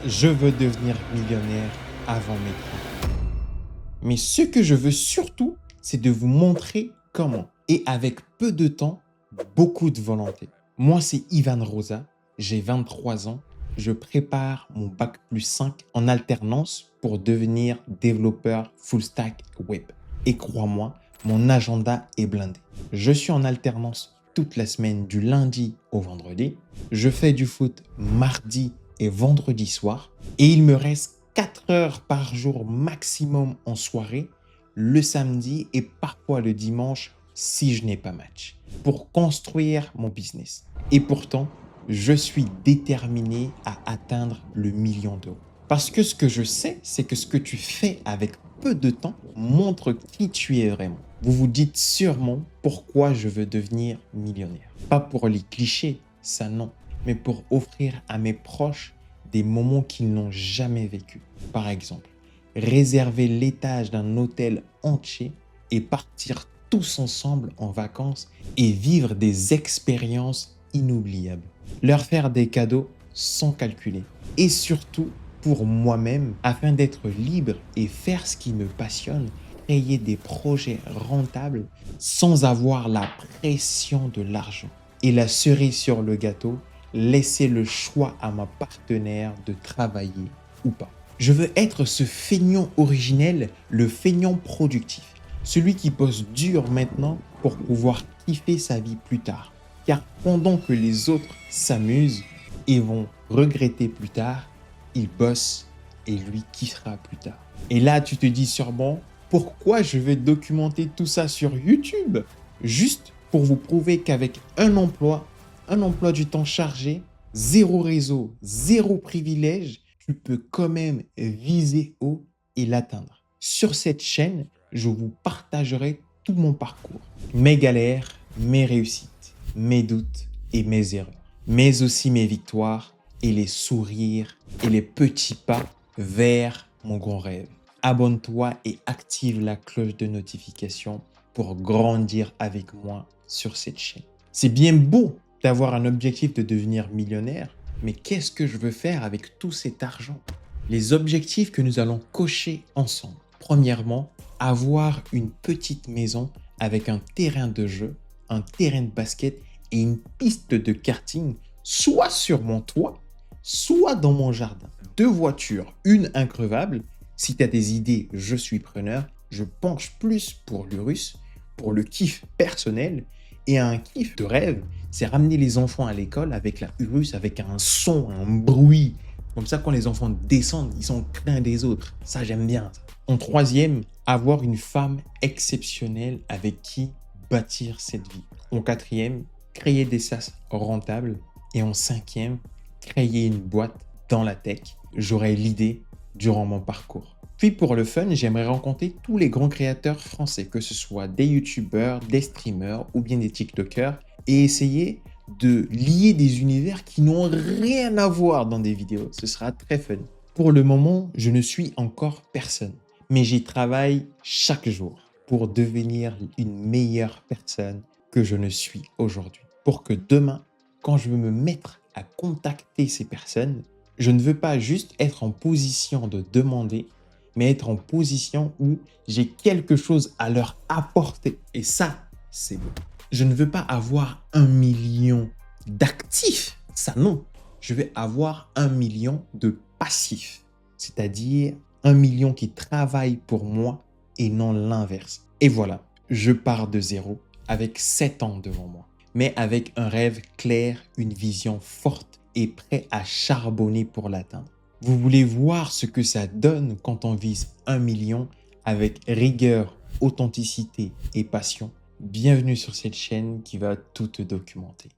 Je veux devenir millionnaire avant mes 30 ans. Mais ce que je veux surtout, c'est de vous montrer comment. Et avec peu de temps, beaucoup de volonté. Moi, c'est Ivan Rosa, j'ai 23 ans. Je prépare mon bac+5 en alternance pour devenir développeur full stack web. Et crois-moi, mon agenda est blindé. Je suis en alternance toute la semaine du lundi au vendredi. Je fais du foot mardi et vendredi soir. Et il me reste 4 heures par jour maximum en soirée, le samedi et parfois le dimanche si je n'ai pas match, pour construire mon business. Et pourtant, je suis déterminé à atteindre le million d'euros. Parce que ce que je sais, c'est que ce que tu fais avec peu de temps montre qui tu es vraiment. Vous vous dites sûrement pourquoi je veux devenir millionnaire. Pas pour les clichés, ça non, mais pour offrir à mes proches des moments qu'ils n'ont jamais vécus. Par exemple, réserver l'étage d'un hôtel entier et partir tous ensemble en vacances et vivre des expériences inoubliables. Leur faire des cadeaux sans calculer. Et surtout, pour moi-même, afin d'être libre et faire ce qui me passionne, créer des projets rentables sans avoir la pression de l'argent. Et la cerise sur le gâteau, laisser le choix à ma partenaire de travailler ou pas. Je veux être ce feignant originel, le feignant productif. Celui qui bosse dur maintenant pour pouvoir kiffer sa vie plus tard. Car pendant que les autres s'amusent et vont regretter plus tard, il bosse et lui kiffera plus tard. Et là, tu te dis sûrement, pourquoi je vais documenter tout ça sur YouTube? Juste pour vous prouver qu'avec un emploi du temps chargé, zéro réseau, zéro privilège, tu peux quand même viser haut et l'atteindre. Sur cette chaîne, je vous partagerai tout mon parcours, mes galères, mes réussites, mes doutes et mes erreurs, mais aussi mes victoires et les sourires et les petits pas vers mon grand rêve. Abonne-toi et active la cloche de notification pour grandir avec moi sur cette chaîne. C'est bien beau d'avoir un objectif de devenir millionnaire, mais qu'est-ce que je veux faire avec tout cet argent? Les objectifs que nous allons cocher ensemble. Premièrement, avoir une petite maison avec un terrain de jeu, un terrain de basket et une piste de karting, soit sur mon toit, soit dans mon jardin. 2 voitures, une increvable. Si tu as des idées, je suis preneur. Je penche plus pour l'Urus, pour le kiff personnel. Et un kiff de rêve, c'est ramener les enfants à l'école avec la Urus, avec un son, un bruit. Comme ça, quand les enfants descendent, ils sont l'un des autres. Ça, j'aime bien. En troisième, avoir une femme exceptionnelle avec qui bâtir cette vie. En quatrième, créer des SaaS rentables. Et en cinquième, créer une boîte dans la tech. J'aurai l'idée durant mon parcours. Puis pour le fun, j'aimerais rencontrer tous les grands créateurs français, que ce soit des youtubeurs, des streamers ou bien des tiktokers, et essayer de lier des univers qui n'ont rien à voir dans des vidéos. Ce sera très fun. Pour le moment, je ne suis encore personne, mais j'y travaille chaque jour pour devenir une meilleure personne que je ne suis aujourd'hui. Pour que demain, quand je veux me mettre à contacter ces personnes, je ne veux pas juste être en position de demander, mais être en position où j'ai quelque chose à leur apporter. Et ça, c'est beau. Je ne veux pas avoir 1 million d'actifs. Ça, non. Je vais avoir 1 million de passifs. C'est-à-dire 1 million qui travaillent pour moi et non l'inverse. Et voilà, je pars de zéro avec 7 ans devant moi. Mais avec un rêve clair, une vision forte et prêt à charbonner pour l'atteindre. Vous voulez voir ce que ça donne quand on vise 1 million avec rigueur, authenticité et passion? Bienvenue sur cette chaîne qui va tout te documenter.